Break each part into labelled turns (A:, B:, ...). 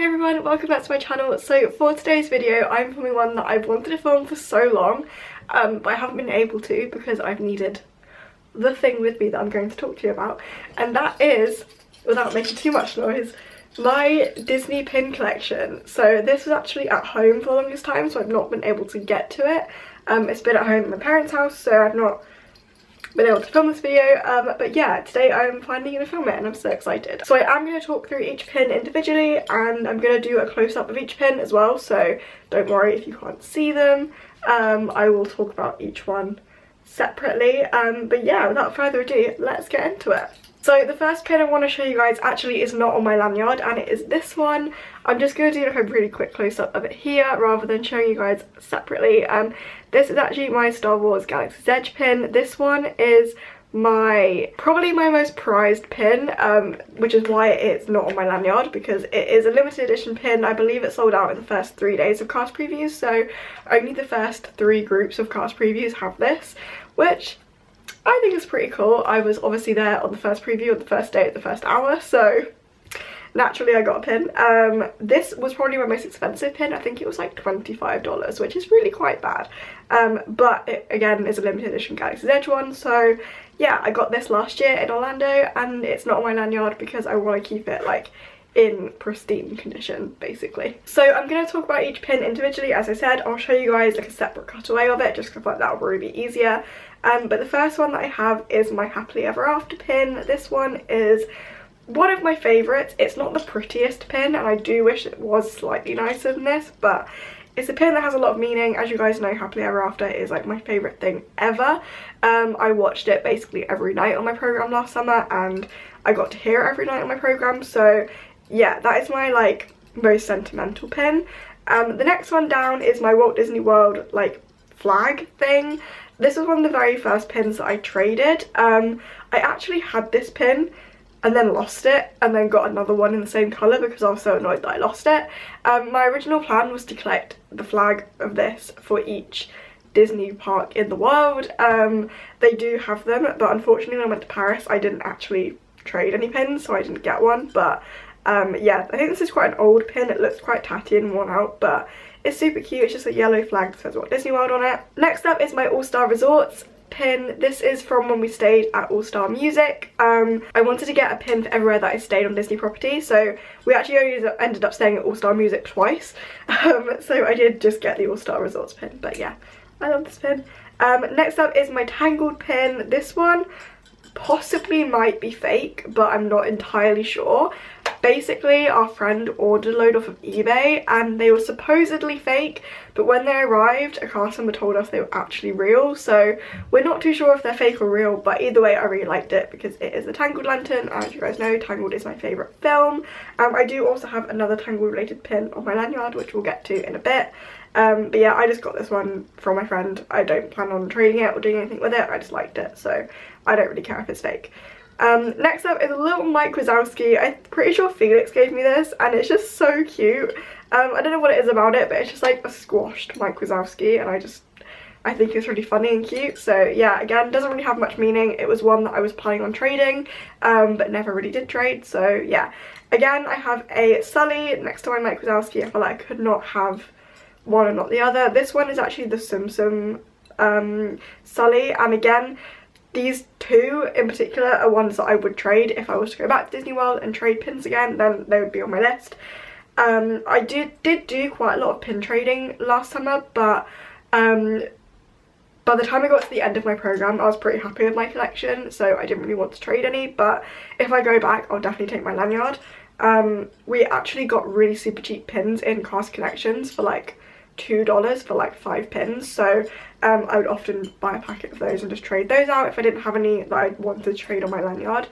A: everyone, welcome back to my channel. So for today's video I'm filming one that I've wanted to film for so long, but I haven't been able to because I've needed the thing with me that I'm going to talk to you about, and that is, without making too much noise, my Disney pin collection. So this was actually at home for the longest time, so I've not been able to get to it. It's been at home at my parents' house, so I've not been able to film this video, but yeah, today I'm finally going to film it and I'm so excited. So I am going to talk through each pin individually, and I'm going to do a close-up of each pin as well, so don't worry if you can't see them. I will talk about each one separately, but yeah, without further ado, let's get into it. So the first pin I want to show you guys actually is not on my lanyard, and it is this one. I'm just going to do like a really quick close-up of it here rather than showing you guys separately. This is actually my Star Wars Galaxy's Edge pin. This one is probably my most prized pin, which is why it's not on my lanyard, because it is a limited edition pin. I believe it sold out in the first 3 days of cast previews, so only the first 3 groups of cast previews have this, which I think is pretty cool. I was obviously there on the first preview, on the first day, at the first hour, so naturally I got a pin. This was probably my most expensive pin. I think it was like $25, which is really quite bad. But it, again, is a limited edition Galaxy's Edge one, so yeah, I got this last year in Orlando, and it's not on my lanyard because I want to keep it like in pristine condition, basically. So I'm going to talk about each pin individually. As I said, I'll show you guys like a separate cutaway of it, just because I thought that would really be easier. But the first one that I have is my Happily Ever After pin. This one is one of my favourites. It's not the prettiest pin, and I do wish it was slightly nicer than this, but it's a pin that has a lot of meaning. As you guys know, Happily Ever After is like my favourite thing ever. I watched it basically every night on my programme last summer, and I got to hear it every night on my programme, so yeah, that is my like most sentimental pin. The next one down is my Walt Disney World like flag thing. This was one of the very first pins that I traded. I actually had this pin and then lost it, and then got another one in the same colour because I was so annoyed that I lost it. My original plan was to collect the flag of this for each Disney park in the world. They do have them, but unfortunately when I went to Paris I didn't actually trade any pins, so I didn't get one. But yeah, I think this is quite an old pin. It looks quite tatty and worn out, but it's super cute. It's just a yellow flag that says Walt Disney World on it. Next up is my All Star Resorts pin. This is from when we stayed at All Star Music. I wanted to get a pin for everywhere that I stayed on Disney property, so we actually only ended up staying at All Star Music twice. So I did just get the All Star Resorts pin, but yeah, I love this pin. Next up is my Tangled pin. This one possibly might be fake, but I'm not entirely sure. Basically, our friend ordered a load off of eBay and they were supposedly fake, but when they arrived a customer told us they were actually real, so we're not too sure if they're fake or real, but either way I really liked it because it is a Tangled lantern. As you guys know, Tangled is my favourite film. I do also have another Tangled related pin on my lanyard, which we'll get to in a bit. But yeah, I just got this one from my friend. I don't plan on trading it or doing anything with it. I just liked it, so I don't really care if it's fake. Next up is a little Mike Wazowski. I'm pretty sure Felix gave me this, and it's just so cute. I don't know what it is about it, but it's just like a squashed Mike Wazowski, and I think it's really funny and cute. So yeah, again, doesn't really have much meaning. It was one that I was planning on trading, but never really did trade. So yeah, again, I have a Sully next to my Mike Wazowski. I feel like I could not have one and not the other. This one is actually the Tsum Tsum Sully, and again, these two in particular are ones that I would trade if I was to go back to Disney World and trade pins again. Then they would be on my list. I did do quite a lot of pin trading last summer, but by the time I got to the end of my programme I was pretty happy with my collection, so I didn't really want to trade any. But if I go back I'll definitely take my lanyard. We actually got really super cheap pins in Cast Connections for like $2 for like 5 pins, so I would often buy a packet of those and just trade those out if I didn't have any that I wanted to trade on my lanyard.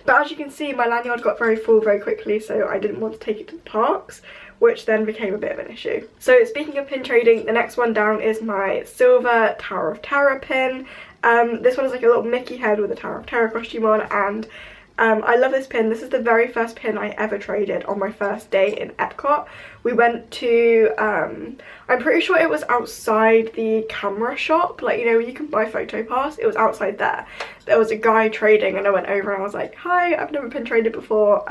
A: But as you can see, my lanyard got very full very quickly, so I didn't want to take it to the parks, which then became a bit of an issue. So speaking of pin trading, the next one down is my silver Tower of Terror pin. This one is like a little Mickey head with a Tower of Terror costume on, and I love this pin. This is the very first pin I ever traded on my first day in Epcot. We went to, I'm pretty sure it was outside the camera shop, like, you know, you can buy photo pass. It was outside there. There was a guy trading and I went over and I was like, hi, I've never pin traded before.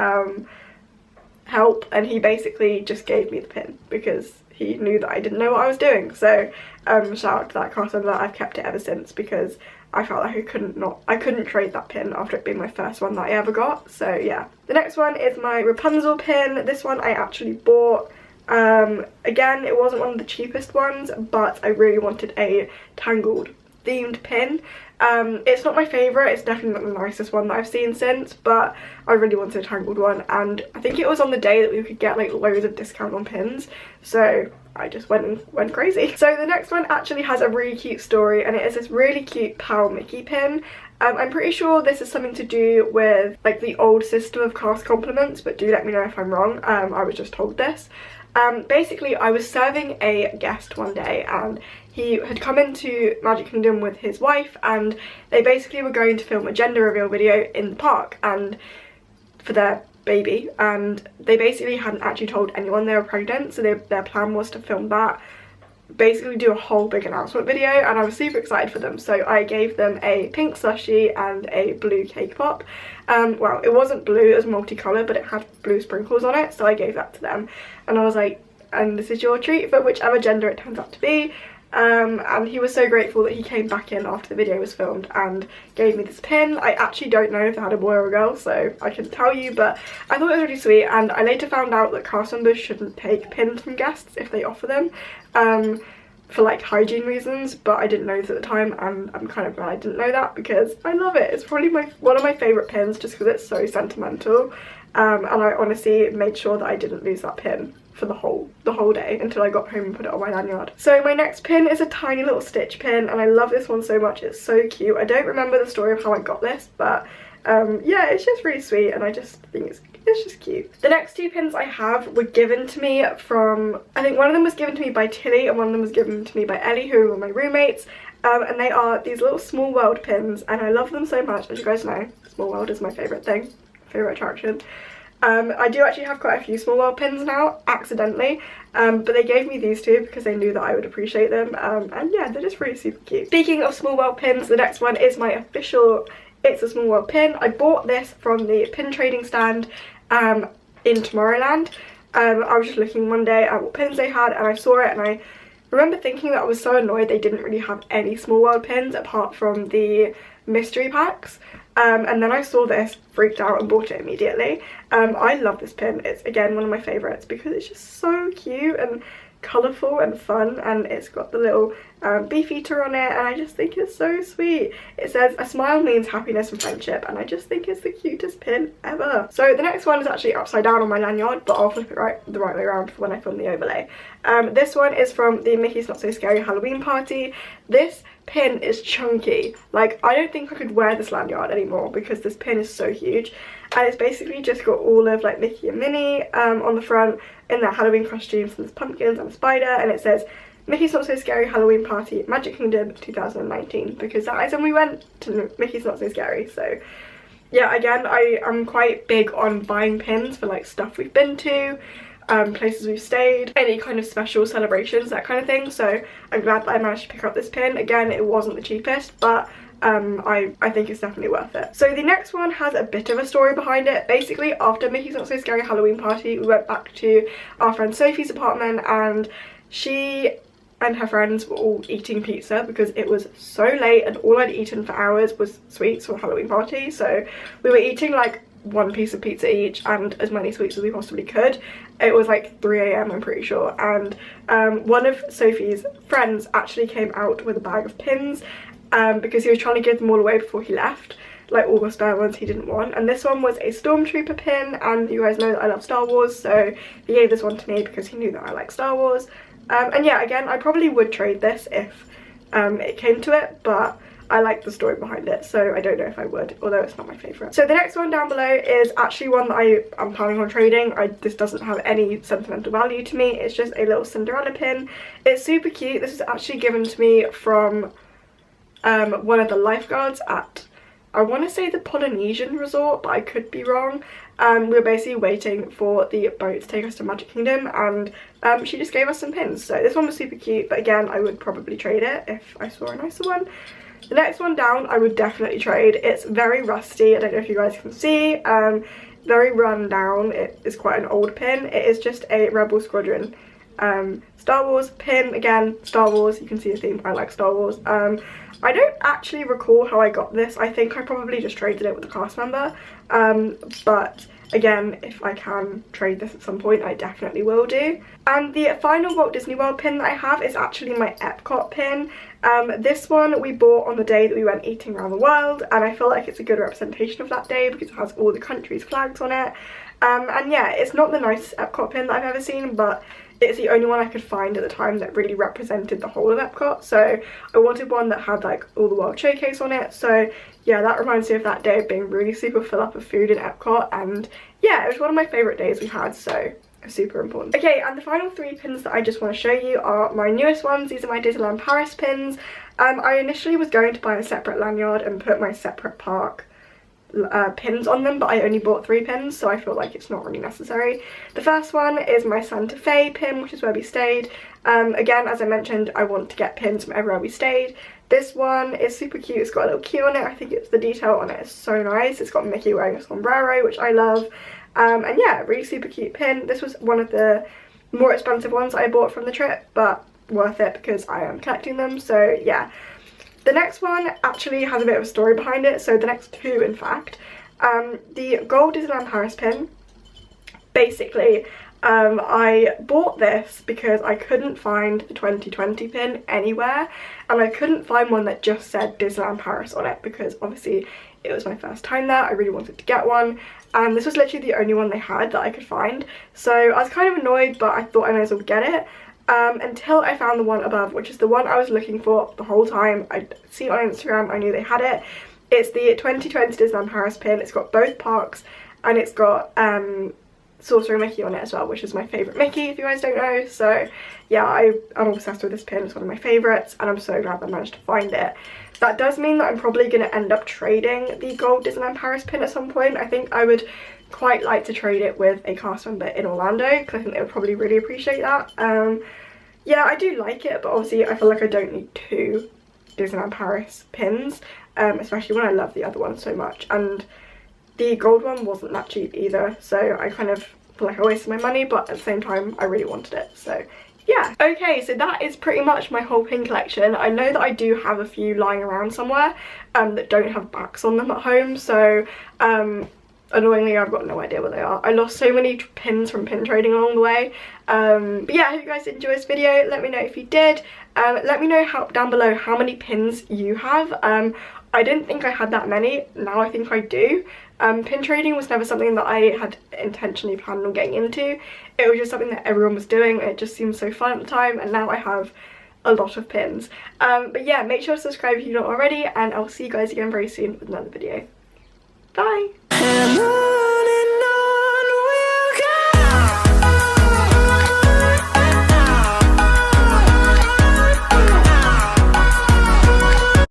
A: help, and he basically just gave me the pin because he knew that I didn't know what I was doing. So shout out to that cast member. I've kept it ever since because I felt like I couldn't trade that pin after it being my first one that I ever got. So yeah. The next one is my Rapunzel pin. This one I actually bought. Again, it wasn't one of the cheapest ones, but I really wanted a Tangled themed pin. It's not my favourite, it's definitely not the nicest one that I've seen since, but I really wanted a Tangled one, and I think it was on the day that we could get like loads of discount on pins, so I just went crazy. So the next one actually has a really cute story, and it is this really cute Pal Mickey pin. I'm pretty sure this is something to do with like the old system of cast compliments, but do let me know if I'm wrong. I was just told this. Basically, I was serving a guest one day, and he had come into Magic Kingdom with his wife, and they basically were going to film a gender reveal video in the park and for their baby, and they basically hadn't actually told anyone they were pregnant, so their plan was to film that, basically do a whole big announcement video, and I was super excited for them. So I gave them a pink slushie and a blue cake pop. Well, it wasn't blue, it was multicolored, but it had blue sprinkles on it, so I gave that to them, and I was like, and this is your treat for whichever gender it turns out to be. And he was so grateful that he came back in after the video was filmed and gave me this pin. I actually don't know if they had a boy or a girl, so I couldn't tell you, but I thought it was really sweet, and I later found out that cast members shouldn't take pins from guests if they offer them, for like hygiene reasons, but I didn't know this at the time, and I'm kind of glad I didn't know that because I love it. It's probably one of my favourite pins just because it's so sentimental, and I honestly made sure that I didn't lose that pin for the whole day until I got home and put it on my lanyard. So my next pin is a tiny little Stitch pin, and I love this one so much. It's so cute. I don't remember the story of how I got this, but yeah, it's just really sweet, and I just think it's just cute. The next two pins I have were given to me from, I think one of them was given to me by Tilly and one of them was given to me by Ellie, who were my roommates, and they are these little Small World pins, and I love them so much. As you guys know, Small World is my favourite thing, favourite attraction. I do actually have quite a few Small World pins now, accidentally, but they gave me these two because they knew that I would appreciate them, and yeah, they're just really super cute. Speaking of Small World pins, the next one is my official It's a Small World pin. I bought this from the pin trading stand in Tomorrowland. I was just looking one day at what pins they had, and I saw it, and I remember thinking that I was so annoyed they didn't really have any Small World pins apart from the mystery packs. And then I saw this, freaked out, and bought it immediately. I love this pin. It's again one of my favourites because it's just so cute and colourful and fun, and it's got the little beefeater on it, and I just think it's so sweet. It says, "A smile means happiness and friendship," and I just think it's the cutest pin ever. So the next one is actually upside down on my lanyard, but I'll flip it the right way around for when I film the overlay. This one is from the Mickey's Not So Scary Halloween Party. This pin is chunky. Like, I don't think I could wear this lanyard anymore because this pin is so huge, and it's basically just got all of like Mickey and Minnie on the front in their Halloween costumes, and there's pumpkins and a spider, and it says Mickey's Not So Scary Halloween Party Magic Kingdom 2019, because that is when we went to Mickey's Not So Scary. So yeah, again, I am quite big on buying pins for like stuff we've been to, places we've stayed, any kind of special celebrations, that kind of thing. So I'm glad that I managed to pick up this pin. Again, it wasn't the cheapest, but I think it's definitely worth it. So the next one has a bit of a story behind it. Basically, after Mickey's Not So Scary Halloween Party, we went back to our friend Sophie's apartment, and she and her friends were all eating pizza because it was so late, and all I'd eaten for hours was sweets for the Halloween party. So we were eating like one piece of pizza each and as many sweets as we possibly could. It was like 3 AM, I'm pretty sure, and one of Sophie's friends actually came out with a bag of pins because he was trying to give them all away before he left, like all the spare ones he didn't want. And this one was a Stormtrooper pin, and you guys know that I love Star Wars, so he gave this one to me because he knew that I like Star Wars. And yeah, again, I probably would trade this if it came to it, but I like the story behind it, so I don't know if I would, although it's not my favourite. So the next one down below is actually one that I'm planning on trading. This doesn't have any sentimental value to me. It's just a little Cinderella pin. It's super cute. This was actually given to me from one of the lifeguards at, I want to say, the Polynesian resort, but I could be wrong. We were basically waiting for the boat to take us to Magic Kingdom, and she just gave us some pins. So this one was super cute, but again, I would probably trade it if I saw a nicer one. The next one down I would definitely trade. It's very rusty, I don't know if you guys can see, very run down. It is quite an old pin. It is just a Rebel Squadron Star Wars pin. Again, Star Wars, you can see the theme, I like Star Wars. I don't actually recall how I got this. I think I probably just traded it with a cast member, but again, if I can trade this at some point, I definitely will do. And the final Walt Disney World pin that I have is actually my Epcot pin. This one we bought on the day that we went eating around the world, and I feel like it's a good representation of that day because it has all the countries' flags on it. And yeah, it's not the nicest Epcot pin that I've ever seen, but it's the only one I could find at the time that really represented the whole of Epcot, so I wanted one that had like all the World Showcase on it. So yeah, that reminds me of that day of being really super full up of food in Epcot, and yeah, it was one of my favourite days we had, so super important. Okay, and the final 3 pins that I just want to show you are my newest ones. These are my Disneyland Paris pins. I initially was going to buy a separate lanyard and put my separate park pins on them, but I only bought 3 pins, so I feel like it's not really necessary. The first one is my Santa Fe pin, which is where we stayed. Again, as I mentioned, I want to get pins from everywhere we stayed. This one is super cute. It's got a little key on it. I think it's the detail on it is so nice. It's got Mickey wearing a sombrero, which I love. And yeah, really super cute pin. This was one of the more expensive ones I bought from the trip, but worth it because I am collecting them, so yeah. The next one actually has a bit of a story behind it, so the next 2 in fact. The gold Disneyland Paris pin, basically, I bought this because I couldn't find the 2020 pin anywhere, and I couldn't find one that just said Disneyland Paris on it because obviously it was my first time there. I really wanted to get one, and this was literally the only one they had that I could find, so I was kind of annoyed, but I thought I might as well get it. Until I found the one above, which is the one I was looking for the whole time. I'd seen it on Instagram, I knew they had it. It's the 2020 Disneyland Paris pin. It's got both parks, and it's got Sorcerer Mickey on it as well, which is my favourite Mickey, if you guys don't know. So yeah, I'm obsessed with this pin. It's one of my favourites, and I'm so glad I managed to find it. That does mean that I'm probably going to end up trading the gold Disneyland Paris pin at some point. I think I would quite like to trade it with a cast member in Orlando, because I think they would probably really appreciate that. Yeah, I do like it, but obviously I feel like I don't need 2 Disneyland Paris pins, especially when I love the other one so much. And the gold one wasn't that cheap either, so I kind of feel like I wasted my money, but at the same time I really wanted it, so yeah. Okay, so that is pretty much my whole pin collection. I know that I do have a few lying around somewhere that don't have backs on them at home, so annoyingly I've got no idea what they are. I lost so many pins from pin trading along the way. But yeah, I hope you guys enjoyed this video. Let me know if you did. Let me know down below how many pins you have. I didn't think I had that many. Now I think I do. Pin trading was never something that I had intentionally planned on getting into. It was just something that everyone was doing, and it just seemed so fun at the time, and now I have a lot of pins. But yeah, make sure to subscribe if you're not already, and I'll see you guys again very soon with another video. Bye!